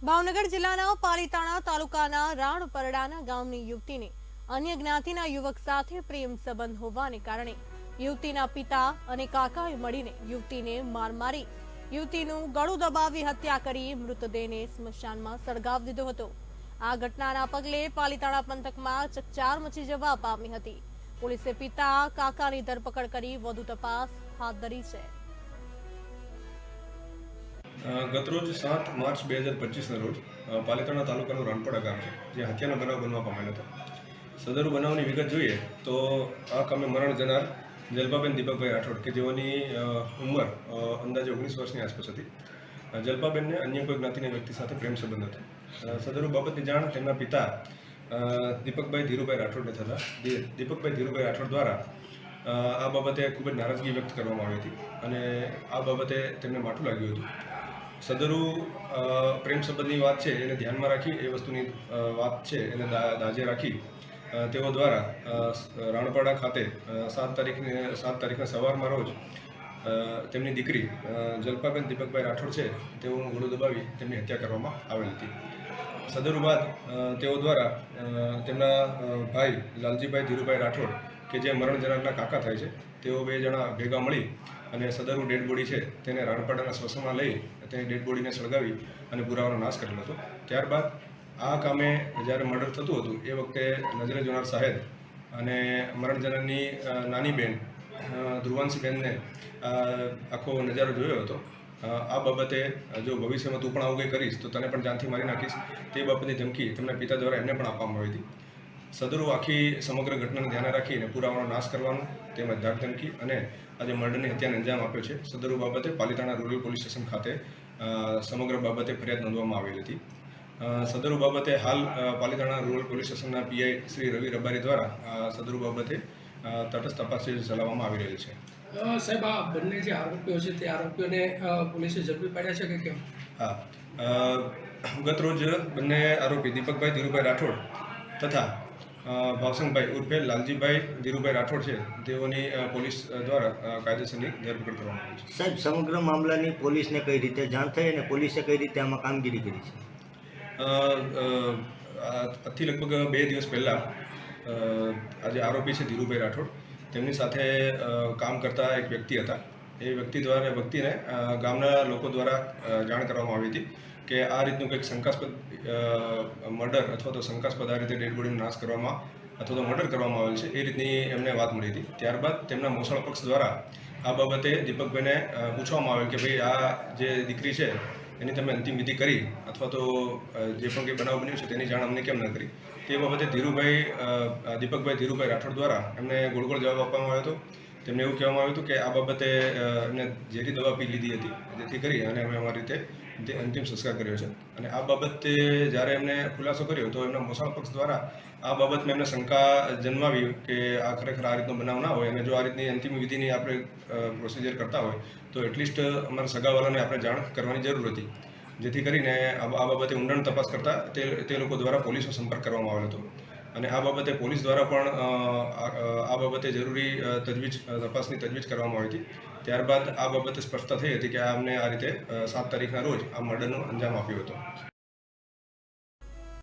ભાવનગર જિલ્લાના પાલીતાણા તાલુકાના રાણપરડાના ગામની યુવતીને અન્ય જ્ઞાતિના યુવક સાથે પ્રેમ સંબંધ હોવાને કારણે યુવતીના પિતા અને કાકાએ મળીને યુવતીને માર મારી યુવતીનું ગળું દબાવી હત્યા કરી મૃતદેહને સ્મશાનમાં સળગાવી દીધો હતો। આ ઘટનાના પગલે પાલીતાણા પંથકમાં ચકચાર મચી જવા પામી હતી। પોલીસે પિતા કાકાની ધરપકડ કરી વધુ તપાસ હાથ ધરી છે। ગતરોજ 7 માર્ચ 2025 રોજ પાલીતાણા તાલુકાનું રાણપડા ગામ છે, જે હત્યાનો બનાવ બનવા પામેલ હતો। સદરુ બનાવની વિગત જોઈએ તો આ કામે મરણ જનાર જલપાબેન દીપકભાઈ રાઠોડ કે જેઓની ઉંમર અંદાજે 19 વર્ષની આસપાસ હતી। જલપાબેનને અન્ય કોઈ જ્ઞાતિના વ્યક્તિ સાથે પ્રેમ સંબંધ હતો। સદરુ બાબતની જાણ તેમના પિતા દીપકભાઈ ધીરુભાઈ રાઠોડને થતા દીપકભાઈ ધીરુભાઈ રાઠોડ દ્વારા આ બાબતે ખૂબ જ નારાજગી વ્યક્ત કરવામાં આવી હતી અને આ બાબતે તેમને માઠું લાગ્યું હતું। સદરુ પ્રેમ સંબંધની વાત છે એને ધ્યાનમાં રાખી એ વસ્તુની વાત છે એને દાજે રાખી તેઓ દ્વારા રાણપડા ખાતે 7 તારીખના સવારમાં રોજ તેમની દીકરી જલપાબેન દીપકભાઈ રાઠોડ છે તેઓનું ગળું દબાવી તેમની હત્યા કરવામાં આવેલ હતી। સદરુ બાદ તેઓ દ્વારા તેમના ભાઈ લાલજીભાઈ ધીરુભાઈ રાઠોડ કે જે મરણ જનારના કાકા થાય છે તેઓ 2 જણા ભેગા મળી અને સદરુ ડેડ બોડી છે તેને રાણપડાના સ્મશાનમાં લઈ તેની ડેડ બોડીને સળગાવી અને પુરાવાનો નાશ કરેલો હતો। ત્યારબાદ આ કામે જ્યારે મર્ડર થતું હતું એ વખતે નજરે જોનાર સાહેબ અને મરણ જનારની નાની બહેન ધ્રુવાંશીબેનને આખો નજારો જોયો હતો। આ બાબતે જો ભવિષ્યમાં તું પણ આવું કંઈ કરીશ તો તને પણ જાનથી મારી નાખીશ તે બાબતની ધમકી તેમના પિતા દ્વારા એમને પણ આપવામાં આવી હતી। સદરુ આખી સમગ્ર ઘટનાને ધ્યાને રાખીને પુરાવાનો નાશ કરવાનું તેમજ ધાક ધમકી અને આજે મર્ડરની હત્યાને અંજામ આપ્યો છે। સદરુ બાબતે પાલીતાણા રૂરલ પોલીસ સ્ટેશન ખાતે સમગ્ર બાબતે ફરિયાદ નોંધવામાં આવેલી હતી। સદરુ બાબતે હાલ પાલીતાણા રૂરલ પોલીસ સ્ટેશનના પીઆઈ શ્રી રવિ રબારી દ્વારા સદરુ બાબતે તટસ્થ તપાસ ચલાવવામાં આવી રહેલ છે। સાહેબ, આ બંને જે આરોપીઓ છે તે આરોપીઓને પોલીસે ઝડપી પાડ્યા છે કે કેમ? હા, ગત રોજ બંને આરોપી દીપકભાઈ ધીરુભાઈ રાઠોડ તથા ભાવસંગભાઈ ઉર્ફે લાલજીભાઈ ધીરુભાઈ રાઠોડ છે તેઓની પોલીસ દ્વારા કાયદેસરની ધરપકડ કરવામાં આવી છે। સાહેબ, સમગ્ર મામલાની પોલીસને કઈ રીતે જાણ થઈ અને પોલીસે કઈ રીતે આમાં કામગીરી કરી છે? આજથી લગભગ 2 દિવસ પહેલાં આજે આરોપી છે ધીરુભાઈ રાઠોડ તેમની સાથે કામ કરતા એક વ્યક્તિ હતા। એ વ્યક્તિને ગામના લોકો દ્વારા જાણ કરવામાં આવી હતી કે આ રીતનું કંઈક શંકાસ્પદ મર્ડર અથવા તો શંકાસ્પદ આ રીતે ડેડ બોડીનો નાશ કરવામાં અથવા તો મર્ડર કરવામાં આવેલ છે એ રીતની એમને વાત મળી હતી। ત્યારબાદ તેમના મોસાળ પક્ષ દ્વારા આ બાબતે દીપકભાઈને પૂછવામાં આવેલ કે ભાઈ આ જે દીકરી છે એની તમે અંતિમ વિધિ કરી અથવા તો જે પણ કંઈ બનાવ બન્યું છે તેની જાણ અમને કેમ ન કરી? તે બાબતે દીપકભાઈ ધીરુભાઈ રાઠોડ દ્વારા એમને ગોળ જવાબ આપવામાં આવ્યો હતો। તેમને એવું કહેવામાં આવ્યું હતું કે આ બાબતે એમને ઝેરી દવા પી લીધી હતી, જેથી કરી અને અમે અમારી રીતે અંતિમ સંસ્કાર કર્યો છે। અને આ બાબતે જ્યારે એમને ખુલાસો કર્યો તો એમના મોસાળ પક્ષ દ્વારા આ બાબતમાં એમને શંકા જન્માવી કે આ ખરેખર આ રીતનો બનાવ ના હોય અને જો આ રીતની અંતિમ વિધિની આપણે પ્રોસિજર કરતા હોય તો એટલીસ્ટ અમારા સગાવાલાને આપણે જાણ કરવાની જરૂર હતી, જેથી કરીને આ બાબતે ઊંડાણ તપાસ કરતાં તે લોકો દ્વારા પોલીસનો સંપર્ક કરવામાં આવેલો હતો અને આ બાબતે પોલીસ દ્વારા પણ આ બાબતે જરૂરી તપાસની તજવીજ કરવામાં આવી હતી। ત્યારબાદ આ બાબતે સ્પષ્ટતા થઈ હતી કે અમને આ રીતે 7 તારીખના રોજ આ મર્ડરનો અંજામ આપ્યો હતો।